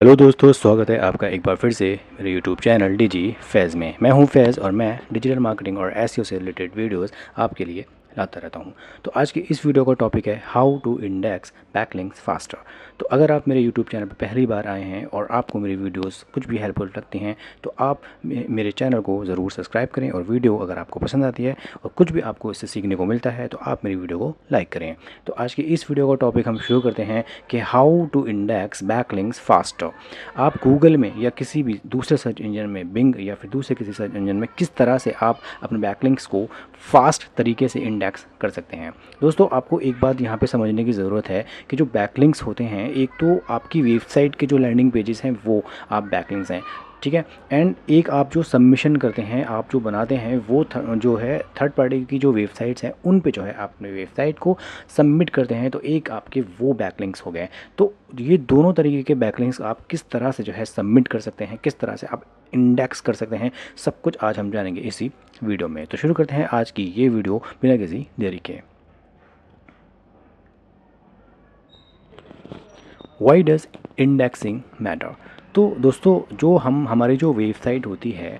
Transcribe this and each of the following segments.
Hello दोस्तों, स्वागत है आपका एक बार फिर से मेरे यूट्यूब चैनल डिजी फैज़ में। मैं हूं फैज़ और मैं डिजिटल मार्केटिंग और एसईओ से रिलेटेड वीडियोस आपके लिए लाता रहता हूं। तो आज की इस वीडियो का टॉपिक है how to index backlinks faster. तो अगर आप मेरे यूट्यूब चैनल पर पहली बार आए हैं और आपको मेरी वीडियोस कुछ भी हेल्पफुल लगती हैं तो आप मेरे चैनल को ज़रूर सब्सक्राइब करें, और वीडियो अगर आपको पसंद आती है और कुछ भी आपको इससे सीखने को मिलता है तो आप मेरी वीडियो को लाइक करें। तो आज की इस वीडियो का टॉपिक हम शुरू करते हैं कि how to index backlinks faster. आप गूगल में या किसी भी दूसरे सर्च इंजन में, बिंग या फिर दूसरे किसी सर्च इंजन में किस तरह से आप अपने बैकलिंक्स को फास्ट तरीके से इंडेक्स कर सकते हैं। दोस्तों, आपको एक बात यहाँ पे समझने की ज़रूरत है कि जो बैकलिंक्स होते हैं, एक तो आपकी वेबसाइट के जो लैंडिंग पेजेस हैं वो आप बैकलिंक्स हैं, ठीक है। एंड एक आप जो सबमिशन करते हैं, आप जो बनाते हैं, वो जो है थर्ड पार्टी की जो वेबसाइट्स हैं उन पे जो है आप अपने वेबसाइट को सबमिट करते हैं, तो एक आपके वो बैकलिंक्स हो गए। तो ये दोनों तरीके के बैकलिंक्स आप किस तरह से जो है सबमिट कर सकते हैं, किस तरह से आप इंडेक्स कर सकते हैं, सब कुछ आज हम जानेंगे इसी वीडियो में। तो शुरू करते हैं आज की ये वीडियो बिना किसी देरी के। Why does indexing matter. तो दोस्तों, जो हमारी जो वेबसाइट होती है,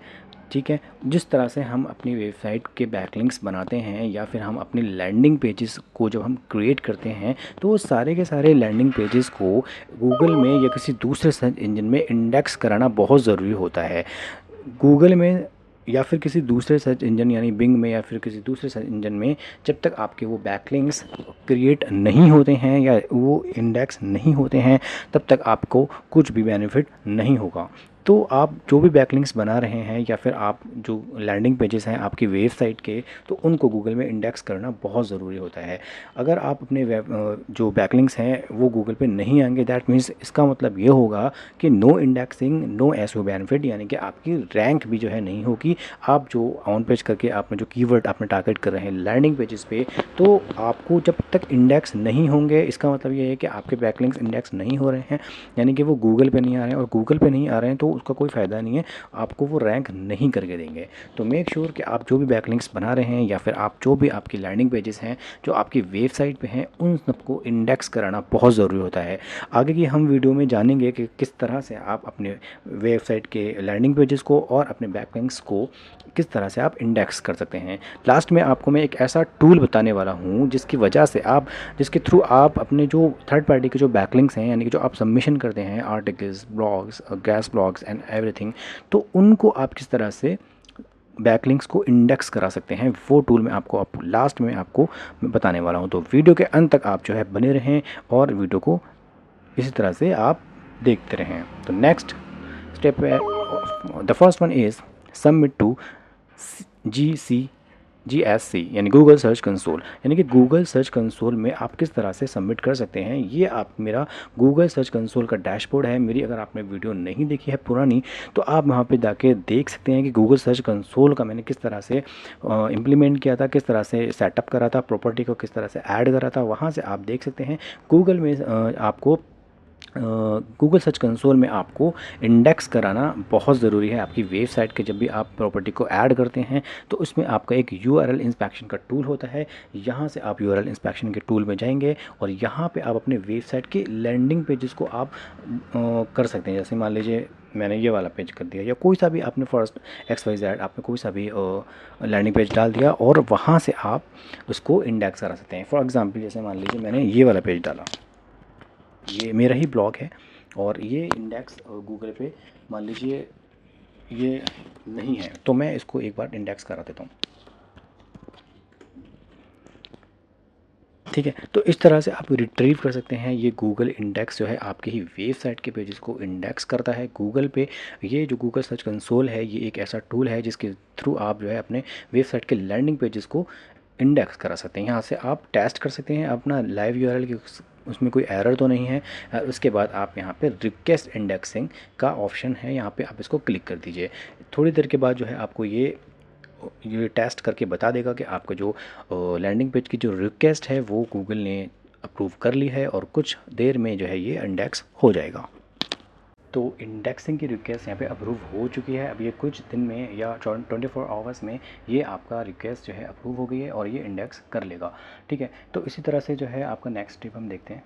ठीक है, जिस तरह से हम अपनी वेबसाइट के बैकलिंक्स बनाते हैं या फिर हम अपनी लैंडिंग पेजेस को जब हम क्रिएट करते हैं तो वो सारे के सारे लैंडिंग पेजेस को गूगल में या किसी दूसरे सर्च इंजन में इंडेक्स कराना बहुत ज़रूरी होता है। गूगल में या फिर किसी दूसरे सर्च इंजन यानी बिंग में या फिर किसी दूसरे सर्च इंजन में जब तक आपके वो बैकलिंक्स क्रिएट नहीं होते हैं या वो इंडेक्स नहीं होते हैं तब तक आपको कुछ भी बेनिफिट नहीं होगा। तो आप जो भी बैकलिंक्स बना रहे हैं या फिर आप जो लैंडिंग पेजेस हैं आपकी वेबसाइट के, तो उनको गूगल में इंडेक्स करना बहुत ज़रूरी होता है। अगर आप अपने जो बैकलिंक्स हैं वो गूगल पे नहीं आएंगे, दैट मीन्स इसका मतलब ये होगा कि no indexing no SEO benefit, यानी कि आपकी रैंक भी जो है नहीं होगी। आप जो ऑन पेज करके आपने जो कीवर्ड आपने टारगेट कर रहे हैं लैंडिंग पेजेस पे, तो आपको जब तक इंडेक्स नहीं होंगे, इसका मतलब ये है कि आपके बैकलिंक्स इंडेक्स नहीं हो रहे हैं, यानी कि वो गूगल पे नहीं आ रहे हैं, और गूगल पे नहीं आ रहे हैं तो उसका कोई फ़ायदा नहीं है, आपको वो रैंक नहीं करके देंगे। तो मेक श्योर कि आप जो भी बैकलिंक्स बना रहे हैं या फिर आप जो भी आपकी लैंडिंग पेजेस हैं जो आपकी वेबसाइट पे हैं, उन सबको इंडेक्स कराना बहुत ज़रूरी होता है। आगे की हम वीडियो में जानेंगे कि किस तरह से आप अपने वेबसाइट के लैंडिंग पेजेस को और अपने बैकलिंक्स को किस तरह से आप इंडेक्स कर सकते हैं। लास्ट में आपको मैं एक ऐसा टूल बताने वाला हूँ जिसकी वजह से जिसके थ्रू आप अपने जो थर्ड पार्टी के जो बैकलिंक्स हैं, यानी कि जो आप सबमिशन करते हैं articles, blogs, gas blogs and everything, तो उनको आप किस तरह से बैकलिंक्स को इंडेक्स करा सकते हैं, वो टूल मैं आपको लास्ट में आपको मैं बताने वाला हूँ। तो वीडियो के अंत तक आप जो है बने रहें और वीडियो को इसी तरह से आप देखते रहें। तो नेक्स्ट स्टेप है, the first one is submit to GSC यानी गूगल सर्च कंसोल। यानी कि गूगल सर्च कंसोल में आप किस तरह से सबमिट कर सकते हैं, ये आप मेरा गूगल सर्च कंसोल का डैशबोर्ड है। मेरी अगर आपने वीडियो नहीं देखी है पुरानी, तो आप वहाँ पे जाके देख सकते हैं कि गूगल सर्च कंसोल का मैंने किस तरह से इम्प्लीमेंट किया था, किस तरह से सेटअप करा था, प्रॉपर्टी को किस तरह से ऐड करा था। वहाँ से आप देख सकते हैं। गूगल में आपको गूगल सर्च कंसोल में आपको इंडेक्स कराना बहुत ज़रूरी है आपकी वेबसाइट के। जब भी आप प्रॉपर्टी को ऐड करते हैं तो उसमें आपका एक यूआरएल इंस्पेक्शन का टूल होता है। यहाँ से आप यूआरएल इंस्पेक्शन के टूल में जाएंगे और यहाँ पे आप अपने वेबसाइट के लैंडिंग पेजेस को आप कर सकते हैं। जैसे मान लीजिए मैंने ये वाला पेज कर दिया, या कोई सा भी आपने फर्स्ट XYZ आपने कोई सा भी लैंडिंग पेज डाल दिया और वहाँ से आप उसको इंडेक्स करा सकते हैं। फॉर एग्ज़ाम्पल जैसे मान लीजिए मैंने ये वाला पेज डाला, ये मेरा ही ब्लॉग है और ये इंडेक्स गूगल पे मान लीजिए ये नहीं है, तो मैं इसको एक बार इंडेक्स करा देता हूँ, ठीक है। तो इस तरह से आप रिट्रीव कर सकते हैं। ये गूगल इंडेक्स जो है आपकी ही वेबसाइट के पेजेस को इंडेक्स करता है गूगल पे। ये जो गूगल सर्च कंसोल है ये एक ऐसा टूल है जिसके थ्रू आप जो है अपने वेबसाइट के लैंडिंग पेजेस को इंडेक्स करा सकते हैं। यहाँ से आप टेस्ट कर सकते हैं अपना लाइव यूआरएल की उसमें कोई एरर तो नहीं है। उसके बाद आप यहाँ पे रिक्वेस्ट इंडेक्सिंग का ऑप्शन है, यहाँ पे आप इसको क्लिक कर दीजिए। थोड़ी देर के बाद जो है आपको ये टेस्ट करके बता देगा कि आपका जो लैंडिंग पेज की जो रिक्वेस्ट है वो गूगल ने अप्रूव कर ली है और कुछ देर में जो है ये इंडेक्स हो जाएगा। तो इंडेक्सिंग की रिक्वेस्ट यहाँ पे अप्रूव हो चुकी है। अब ये कुछ दिन में या 24 आवर्स में ये आपका रिक्वेस्ट जो है अप्रूव हो गई है और ये इंडेक्स कर लेगा, ठीक है। तो इसी तरह से जो है आपका नेक्स्ट स्टेप हम देखते हैं।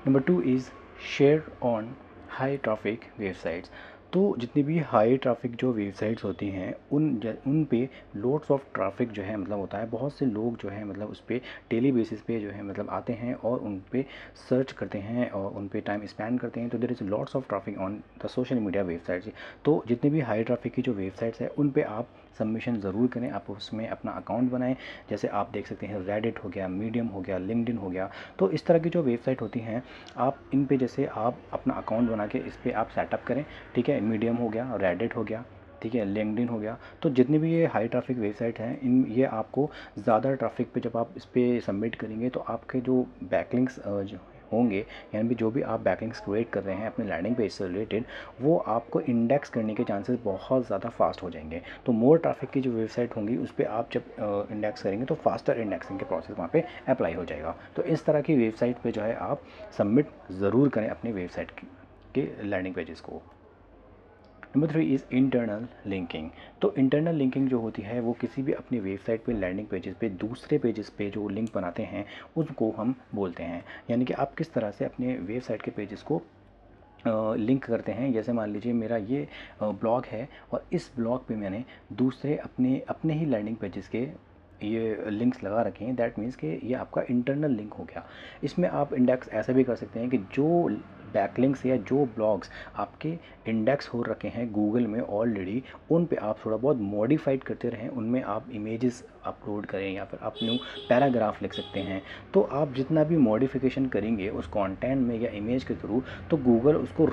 Number 2 is share on high traffic websites. तो जितनी भी हाई ट्रैफिक जो वेबसाइट्स होती हैं उन पे लोड्स ऑफ ट्रैफिक जो है मतलब होता है, बहुत से लोग जो है मतलब उस पर डेली बेसिस पे जो है मतलब आते हैं और उन पे सर्च करते हैं और उन पे टाइम स्पेंड करते हैं। तो there is lots of traffic on the social media websites. तो जितने भी हाई ट्रैफिक की जो वेबसाइट्स हैं उन पे आप सबमिशन ज़रूर करें, आप उसमें अपना अकाउंट बनाएं। जैसे आप देख सकते हैं रेडिट हो गया, मीडियम हो गया, लिंक्डइन हो गया। तो इस तरह की जो वेबसाइट होती हैं आप इन पे जैसे आप अपना अकाउंट बना के इस पर आप सेटअप करें, ठीक है। मीडियम हो गया, रेडिट हो गया, ठीक है, लिंक्डइन हो गया। तो जितनी भी ये हाई ट्रैफिक वेबसाइट हैं इन ये आपको ज़्यादा ट्रैफिक पे जब आप इस पर सबमिट करेंगे तो आपके जो बैकलिंक्स जो होंगे, यानी कि जो भी आप बैकलिंक्स क्रिएट कर रहे हैं अपने लैंडिंग पेज से रिलेटेड, वो आपको इंडेक्स करने के चांसेस बहुत ज़्यादा फास्ट हो जाएंगे। तो मोर ट्रैफिक की जो वेबसाइट होंगी उस पर आप जब इंडेक्स करेंगे तो फास्टर इंडेक्सिंग के प्रोसेस वहाँ पे अप्लाई हो जाएगा। तो इस तरह की वेबसाइट पे जो है आप सबमिट ज़रूर करें अपनी वेबसाइट के लैंडिंग पेजेस को। Number 3 is internal linking. तो इंटरनल लिंकिंग जो होती है वो किसी भी अपनी वेबसाइट पे लैंडिंग पेजेस पे दूसरे पेजेस पे जो लिंक बनाते हैं उसको हम बोलते हैं। यानी कि आप किस तरह से अपने वेबसाइट के पेजेस को लिंक करते हैं। जैसे मान लीजिए मेरा ये ब्लॉग है और इस ब्लॉग पे मैंने दूसरे अपने अपने ही लैंडिंग पेजेस के ये लिंक्स लगा रखे हैं। दैट मीन्स कि ये आपका इंटरनल लिंक हो गया। इसमें आप इंडेक्स ऐसे भी कर सकते हैं कि जो बैकलिंक्स या जो ब्लॉग्स आपके इंडेक्स हो रखे हैं गूगल में ऑलरेडी, उन पे आप थोड़ा बहुत मॉडिफाइड करते रहें, उनमें आप इमेजेस अपलोड करें या फिर आप न्यू पैराग्राफ लिख सकते हैं। तो आप जितना भी मॉडिफिकेशन करेंगे उस कंटेंट में या इमेज के थ्रू तो गूगल उसको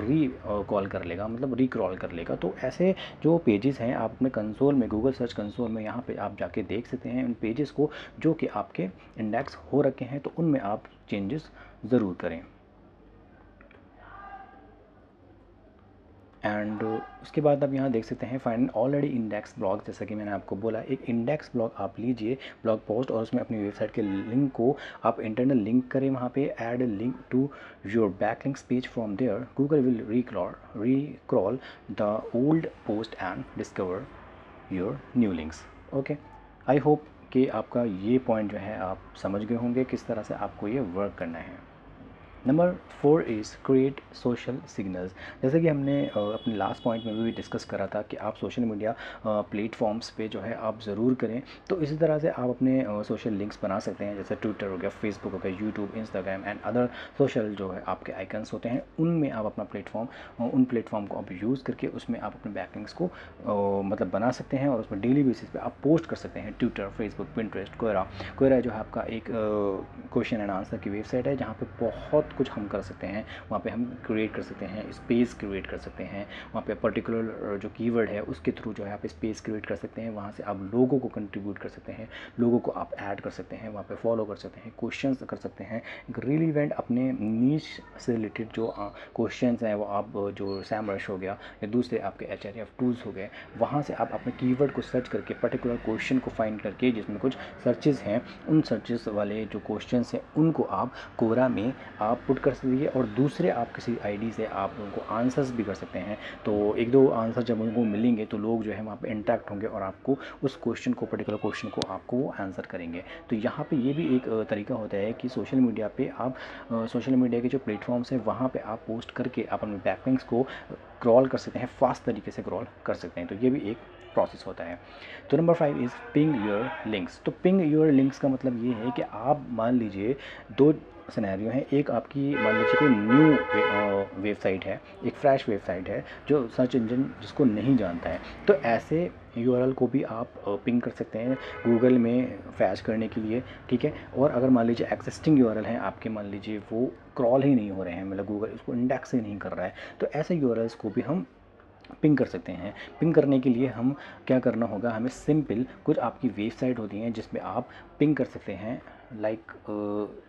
कॉल कर लेगा, मतलब रिक्रॉल कर लेगा। तो ऐसे जो पेजेस हैं आप अपने कंसोल में, गूगल सर्च कंसोल में यहाँ पे आप जाके देख सकते हैं उन पेजेस को जो कि आपके इंडेक्स हो रखे हैं, तो उनमें आप चेंजेस ज़रूर करें। एंड उसके बाद आप यहाँ देख सकते हैं फाइंड ऑलरेडी इंडेक्स ब्लॉग। जैसा कि मैंने आपको बोला, एक इंडेक्स ब्लॉग आप लीजिए, ब्लॉग पोस्ट, और उसमें अपनी वेबसाइट के लिंक को आप इंटरनल लिंक करें वहाँ पे, add link to your backlinks page from there, Google will recrawl the old post and discover your new links. Okay, I hope कि आपका ये पॉइंट जो है आप समझ गए होंगे किस तरह से आपको ये वर्क करना है। Number 4 is create social signals. जैसे कि हमने अपने लास्ट पॉइंट में भी डिस्कस करा था कि आप सोशल मीडिया प्लेटफॉर्म्स पे जो है आप ज़रूर करें। तो इसी तरह से आप अपने सोशल लिंक्स बना सकते हैं, जैसे ट्विटर हो गया, फेसबुक हो गया, YouTube, Instagram and other social जो है आपके आइकन्स होते हैं, उनमें आप अपना उन प्लेटफॉर्म को आप यूज़ करके उसमें आप अपने बैकलिंक्स को मतलब बना सकते हैं और उसमें डेली बेसिस पे आप पोस्ट कर सकते हैं। ट्विटर, फेसबुक, पिंटरेस्ट, कोयरा जो है आपका एक क्वेश्चन एंड आंसर की वेबसाइट है जहाँ पे बहुत कुछ हम कर सकते हैं। वहाँ पे हम क्रिएट कर सकते हैं, स्पेस क्रिएट कर सकते हैं। वहाँ पे पर्टिकुलर जो कीवर्ड है उसके थ्रू जो है आप स्पेस क्रिएट कर सकते हैं। वहाँ से आप लोगों को कंट्रीब्यूट कर सकते हैं, लोगों को आप ऐड कर सकते हैं, वहाँ पे फॉलो कर सकते हैं, क्वेश्चंस कर सकते हैं। एक रिलीवेंट अपने नीश से रिलेटेड जो क्वेश्चंस हैं वो आप जो सैमरश हो गया या दूसरे आपके एचआरएफ टूल्स हो गए, वहाँ से आप अपने कीवर्ड को सर्च करके पर्टिकुलर क्वेश्चन को फाइंड करके जिसमें कुछ सर्चेज़ हैं, उन सर्चेस वाले जो क्वेश्चंस हैं उनको आप कोरा में आप पुट कर सकते हैं और दूसरे आप किसी आईडी से आप उनको आंसर्स भी कर सकते हैं। तो एक दो आंसर जब उनको मिलेंगे तो लोग जो है वहाँ पे इंटरेक्ट होंगे और आपको उस क्वेश्चन को, पर्टिकुलर क्वेश्चन को आपको वो आंसर करेंगे। तो यहाँ पे ये भी एक तरीका होता है कि सोशल मीडिया पे आप सोशल मीडिया के जो प्लेटफॉर्म्स हैं वहाँ पे आप पोस्ट करके आप अपने बैकलिंक्स को क्रॉल कर सकते हैं, फास्ट तरीके से क्रॉल कर सकते हैं। तो ये भी एक प्रोसेस होता है। तो number 5 is ping your links. तो पिंग योर लिंक्स का मतलब ये है कि आप मान लीजिए दो सिनेरियो है, एक आपकी मान लीजिए कोई न्यू वेबसाइट है, एक फ्रेश वेबसाइट है जो सर्च इंजन जिसको नहीं जानता है, तो ऐसे यूआरएल को भी आप पिंग कर सकते हैं गूगल में फैच करने के लिए, ठीक है। और अगर मान लीजिए एग्जिस्टिंग यूआरएल हैं आपके, मान लीजिए वो क्रॉल ही नहीं हो रहे हैं, मतलब गूगल उसको इंडेक्स ही नहीं कर रहा है, तो ऐसे यूआरएल्स को भी हम पिंग कर सकते हैं। पिंग करने के लिए हम क्या करना होगा, हमें सिंपल कुछ आपकी वेबसाइट होती हैं जिसमें आप पिंग कर सकते हैं, लाइक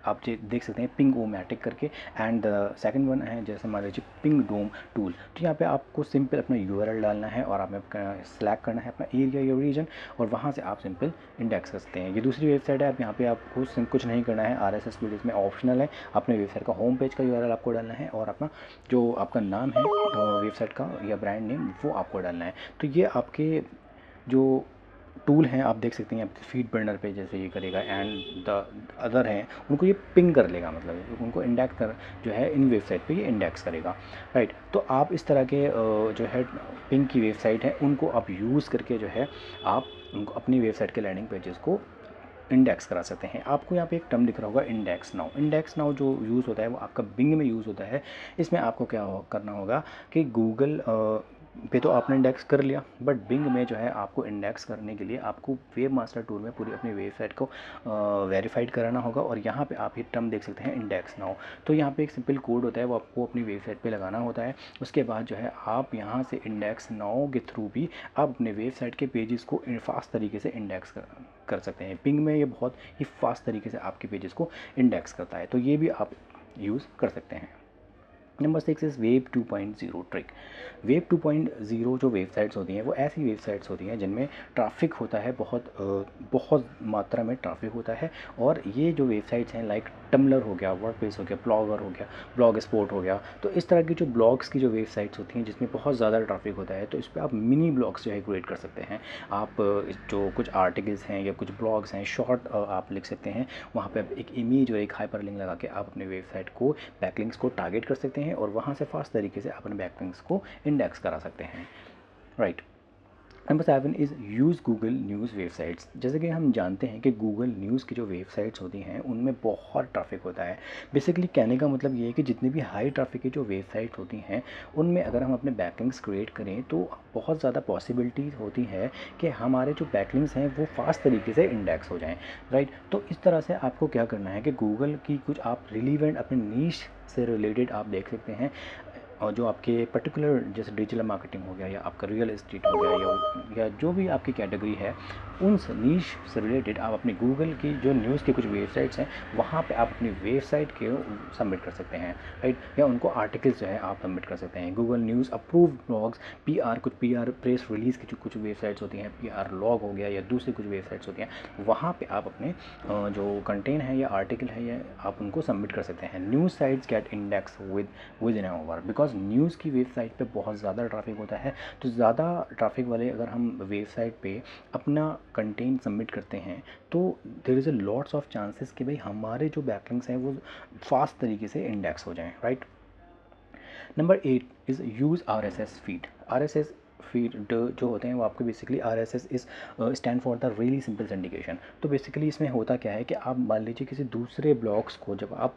आप देख सकते हैं पिंग ओमैटिक करके, एंड सेकंड वन है जैसे मान लीजिए पिंग डोम टूल। तो यहाँ पे आपको सिंपल अपना यूआरएल डालना है और आपने सेलेक्ट करना है अपना एरिया या रीजन और वहाँ से आप सिंपल इंडेक्स कर सकते हैं। ये दूसरी वेबसाइट है, आप यहाँ पे आपको कुछ नहीं करना है, आरएसएस फील्ड इसमें ऑप्शनल है। अपने वेबसाइट का होम पेज का यूआरएल आपको डालना है और अपना जो आपका नाम है वेबसाइट का या ब्रांड नेम वो आपको डालना है। तो ये आपके जो टूल हैं, आप देख सकते हैं आपके फीड बर्नर पे जैसे ये करेगा, एंड द अदर हैं उनको ये पिंग कर लेगा, मतलब उनको इंडेक्स कर जो है इन वेबसाइट पे ये इंडेक्स करेगा, राइट। तो आप इस तरह के जो है पिंग की वेबसाइट है उनको आप यूज़ करके जो है आप उनको अपनी वेबसाइट के लैंडिंग पेजेस को इंडेक्स करा सकते हैं। आपको यहाँ पे एक टर्म दिख रहा होगा इंडेक्स नाउ। इंडेक्स नाउ जो यूज़ होता है वो आपका बिंग में यूज़ होता है। इसमें आपको क्या करना होगा कि गूगल पे तो आपने इंडेक्स कर लिया, बट बिंग में जो है आपको इंडेक्स करने के लिए आपको वेब मास्टर टूल में पूरी अपनी वेबसाइट को वेरीफाइड कराना होगा, और यहाँ पे आप ये टर्म देख सकते हैं इंडेक्स नाउ। तो यहाँ पे एक सिंपल कोड होता है, वो आपको अपनी वेबसाइट पे लगाना होता है। उसके बाद जो है आप यहाँ से इंडेक्स नाउ के थ्रू भी आप अपने वेबसाइट के पेजेस को फास्ट तरीके से इंडेक्स कर सकते हैं। पिंग में ये बहुत ही फास्ट तरीके से आपके पेजेस को इंडेक्स करता है, तो ये भी आप यूज़ कर सकते हैं। Number 6 is web 2.0 trick. Web 2.0 जो वेबसाइट्स होती हैं वो ऐसी वेबसाइट्स होती हैं जिनमें ट्रैफिक होता है, बहुत मात्रा में ट्रैफिक होता है। और ये जो वेबसाइट्स हैं लाइक टम्बलर हो गया, वर्डप्रेस हो गया, ब्लॉगर हो गया, ब्लॉग स्पॉट हो गया, तो इस तरह की जो ब्लॉग्स की जो वेबसाइट्स होती हैं जिसमें बहुत ज़्यादा ट्रैफिक होता है, तो इस पर आप मिनी ब्लॉग्स जो है क्रिएट कर सकते हैं। आप जो कुछ आर्टिकल्स हैं या कुछ ब्लॉग्स हैं शॉर्ट आप लिख सकते हैं, वहाँ पे आप एक इमेज और एक हाइपरलिंक लगा के आप अपने वेबसाइट को बैकलिंक्स को टारगेट कर सकते हैं, और वहाँ से फास्ट तरीके से अपने बैकलिंक्स को इंडेक्स करा सकते हैं, right. Number 7 is use Google news websites. जैसे कि हम जानते हैं कि गूगल न्यूज़ की जो वेबसाइट्स होती हैं उनमें बहुत ट्रैफिक होता है। बेसिकली कहने का मतलब ये है कि जितनी भी हाई ट्रैफिक की जो वेबसाइट होती हैं उनमें अगर हम अपने बैकलिंक्स क्रिएट करें तो बहुत ज़्यादा पॉसिबिलिटीज़ होती है कि हमारे जो बैकलिंक्स हैं वो फास्ट तरीके से इंडेक्स हो जाएँ, राइट। तो इस तरह से आपको क्या करना है कि गूगल की कुछ आप रिलीवेंट अपने नीश से रिलेटेड आप देख सकते हैं, और जो आपके पर्टिकुलर जैसे डिजिटल मार्केटिंग हो गया या आपका रियल एस्टेट हो गया या जो भी आपकी कैटेगरी है, उन नीश से रिलेटेड आप अपनी गूगल की जो न्यूज़ की कुछ वेबसाइट्स हैं वहाँ पे आप अपनी वेबसाइट के सबमिट कर सकते हैं, राइट। या उनको आर्टिकल्स जो है आप सबमिट कर सकते हैं। गूगल न्यूज़ अप्रूव्ड ब्लॉग्स, कुछ पीआर प्रेस रिलीज़ की जो कुछ वेबसाइट्स होती हैं, पीआर लॉग हो गया या दूसरी कुछ वेबसाइट्स होती हैं, वहाँ पर आप अपने जो कंटेंट है या आर्टिकल है या आप उनको सबमिट कर सकते हैं। News sites get index with in hour, because news की वेबसाइट पे बहुत ज़्यादा ट्रैफिक होता है। तो ज़्यादा ट्रैफिक वाले अगर हम वेबसाइट पे अपना कंटेंट सबमिट करते हैं तो there is a lots of chances कि भाई हमारे जो बैकलिंक्स हैं वो फास्ट तरीके से इंडेक्स हो जाएं, right. Number 8 is use RSS feed. RSS feed जो होते हैं वो आपको basically RSS is stand for the really simple syndication. तो बेसिकली इसमें होता क्या है कि आप मान लीजिए किसी दूसरे ब्लॉग्स को जब आप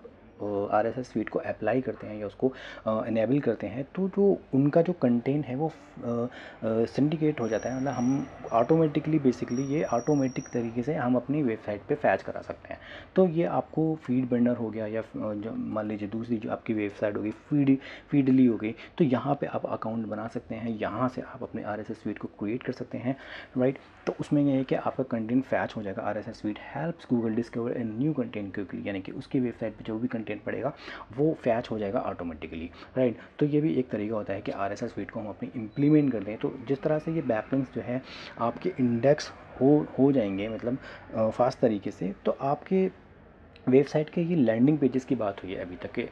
RSS फीड को अप्लाई करते हैं या उसको इनेबल करते हैं तो जो उनका जो कंटेंट है वो सिंडिकेट हो जाता है, मतलब हम ऑटोमेटिकली बेसिकली ये ऑटोमेटिक तरीके से हम अपनी वेबसाइट पे फैच करा सकते हैं। तो ये आपको फीड बर्नर हो गया या जो मान लीजिए दूसरी जो आपकी वेबसाइट होगी फीडली हो गई, तो यहाँ पे आप अकाउंट बना सकते हैं, यहाँ से आप अपने RSS फीड को क्रिएट कर सकते हैं, राइट। तो उसमें यह है कि आपका कंटेंट फैच हो जाएगा। RSS feed helps Google discover a new content quickly, यानी कि उसकी वेबसाइट पे जो भी कंटेंट पड़ेगा वो फैच हो जाएगा ऑटोमेटिकली, राइट। तो ये भी एक तरीका होता है कि RSS फीड को हम अपनी इम्प्लीमेंट कर दें। तो जिस तरह से ये बैकलिंक्स जो है आपके इंडेक्स हो जाएंगे, मतलब फास्ट तरीके से, तो आपके वेबसाइट के ये लैंडिंग पेजेस की बात हुई है अभी तक के,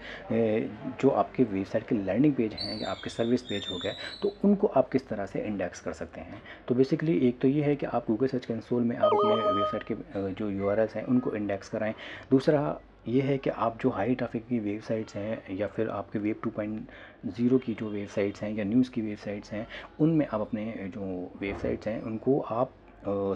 जो आपके वेबसाइट के लैंडिंग पेज हैं या आपके सर्विस पेज हो गए, तो उनको आप किस तरह से इंडेक्स कर सकते हैं। तो बेसिकली एक तो ये है कि आप गूगल सर्च कंसोल में आप अपने वेबसाइट के जो URLs हैं उनको इंडेक्स कराएं। दूसरा ये है कि आप जो हाई ट्रैफिक की वेबसाइट्स हैं या फिर आपके वेब 2.0 की जो वेबसाइट्स हैं या न्यूज़ की वेबसाइट्स हैं, उनमें आप अपने जो वेबसाइट्स हैं उनको आप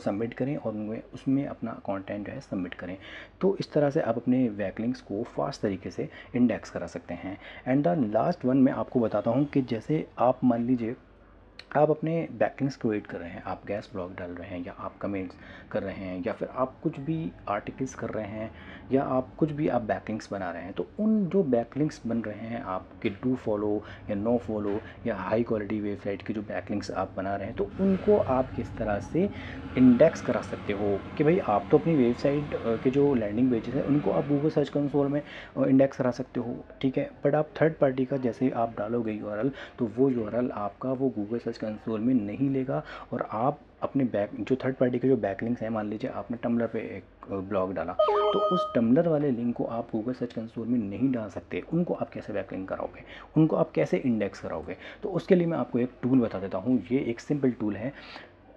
सबमिट करें और उनमें उसमें अपना कंटेंट जो है सबमिट करें। तो इस तरह से आप अपने बैकलिंक्स को फास्ट तरीके से इंडेक्स करा सकते हैं। एंड द लास्ट वन मैं आपको बताता हूँ कि जैसे आप मान लीजिए आप अपने बैकलिंक्स क्रिएट कर रहे हैं, आप गेस्ट ब्लॉग डाल रहे हैं या आप कमेंट्स कर रहे हैं या फिर आप कुछ भी आर्टिकल्स कर रहे हैं या आप कुछ भी आप बैकलिंक्स बना रहे हैं, तो उन जो बैकलिंक्स बन रहे हैं आपके डू फॉलो या नो फॉलो या हाई क्वालिटी वेबसाइट के जो बैकलिंक्स आप बना रहे हैं, तो उनको आप किस तरह से इंडेक्स करा सकते हो कि भाई आप तो अपनी वेबसाइट के जो लैंडिंग पेजेस हैं उनको आप गूगल सर्च कंसोल में इंडेक्स करा सकते हो, ठीक है। बट आप थर्ड पार्टी का जैसे आप डालोगे URL, तो वो URL आपका वो गूगल सर्च कंसोल में नहीं लेगा, और आप अपने जो थर्ड पार्टी के जो बैकलिंक्स हैं, मान लीजिए आपने टम्बलर पे एक ब्लॉग डाला, तो उस टम्बलर वाले लिंक को आप गूगल सर्च कंसोल में नहीं डाल सकते। उनको आप कैसे बैकलिंक कराओगे, उनको आप कैसे इंडेक्स कराओगे? तो उसके लिए मैं आपको एक टूल बता देता हूँ। ये एक सिंपल टूल है,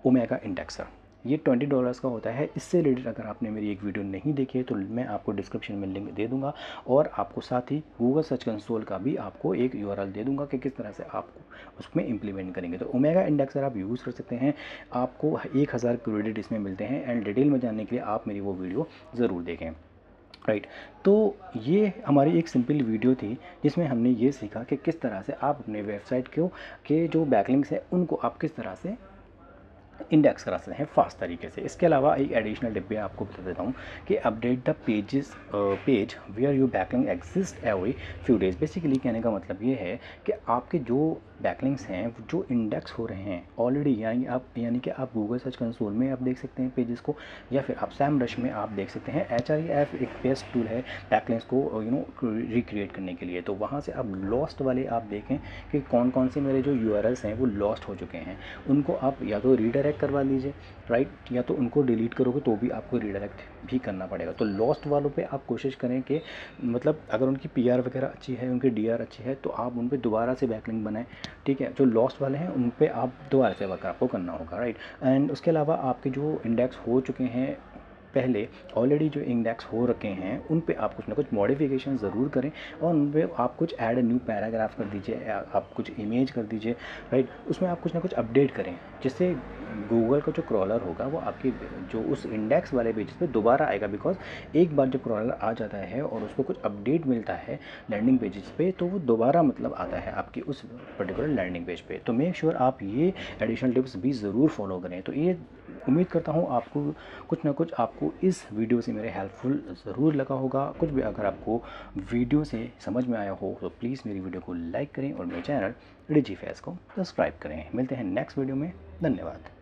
ओमेगा इंडेक्सर। ये $20 का होता है। इससे रिलेटेड अगर आपने मेरी एक वीडियो नहीं देखी है तो मैं आपको डिस्क्रिप्शन में लिंक दे दूंगा, और आपको साथ ही गूगल सर्च कंसोल का भी आपको एक यूआरएल दे दूंगा कि किस तरह से आपको उसमें इम्प्लीमेंट करेंगे। तो ओमेगा इंडेक्सर आप यूज़ कर सकते हैं, आपको 1000 क्रेडिट इसमें मिलते हैं। एंड डिटेल में जानने के लिए आप मेरी वो वीडियो ज़रूर देखें, राइट। तो ये हमारी एक सिंपल वीडियो थी जिसमें हमने ये सीखा कि किस तरह से आप अपने वेबसाइट के जो बैकलिंक्स हैं उनको आप किस तरह से इंडेक्स करा सकते हैं फास्ट तरीके से। इसके अलावा एक एडिशनल टिप भी आपको बता देता हूँ कि update the page where you backlink exist every few days. Basically कहने का मतलब ये है कि आपके जो बैकलिंक्स हैं जो इंडेक्स हो रहे हैं ऑलरेडी, यानी कि आप गूगल सर्च कंसोल में आप देख सकते हैं पेजेस को, या फिर आप SEMrush में आप देख सकते हैं। HREF एक बेस्ट टूल है बैकलिंक्स को रिक्रिएट करने के लिए। तो वहाँ से आप लॉस्ट वाले आप देखें कि कौन कौन से मेरे जो URLs हैं वो लॉस्ट हो चुके हैं, उनको आप या तो रीडायरेक्ट करवा लीजिए, राइट, या तो उनको डिलीट करोगे तो भी आपको रीडायरेक्ट भी करना पड़ेगा। तो लॉस्ट वालों पे आप कोशिश करें कि मतलब अगर उनकी PR वगैरह अच्छी है, उनकी DR अच्छी है, तो आप उन पे दोबारा से बैकलिंक बनाएं, ठीक है। जो लॉस्ट वाले हैं उन पे आप दोबारा से वर्क आपको करना होगा, राइट। एंड उसके अलावा आपके जो इंडेक्स हो चुके हैं पहले, ऑलरेडी जो इंडेक्स हो रखे हैं उन पे आप कुछ ना कुछ मॉडिफिकेशन ज़रूर करें, और उन पे आप कुछ ऐड न्यू पैराग्राफ कर दीजिए, आप कुछ इमेज कर दीजिए, राइट। उसमें आप कुछ ना कुछ अपडेट करें जिससे गूगल का जो क्रॉलर होगा वो आपकी जो उस इंडेक्स वाले पेज पे दोबारा आएगा। बिकॉज एक बार जब क्रॉलर आ जाता है और उसको कुछ अपडेट मिलता है लैंडिंग पेजेस पे, तो वो दोबारा मतलब आता है आपकी उस पर्टिकुलर लैंडिंग पेज पे। तो मेक श्योर आप ये एडिशनल टिप्स भी ज़रूर फॉलो करें। तो ये उम्मीद करता हूँ आपको कुछ ना कुछ आपको इस वीडियो से मेरे हेल्पफुल ज़रूर लगा होगा। कुछ भी अगर आपको वीडियो से समझ में आया हो तो प्लीज़ मेरी वीडियो को लाइक करें और मेरे चैनल डिजी फैज़ को सब्सक्राइब करें। मिलते हैं नेक्स्ट वीडियो में। धन्यवाद।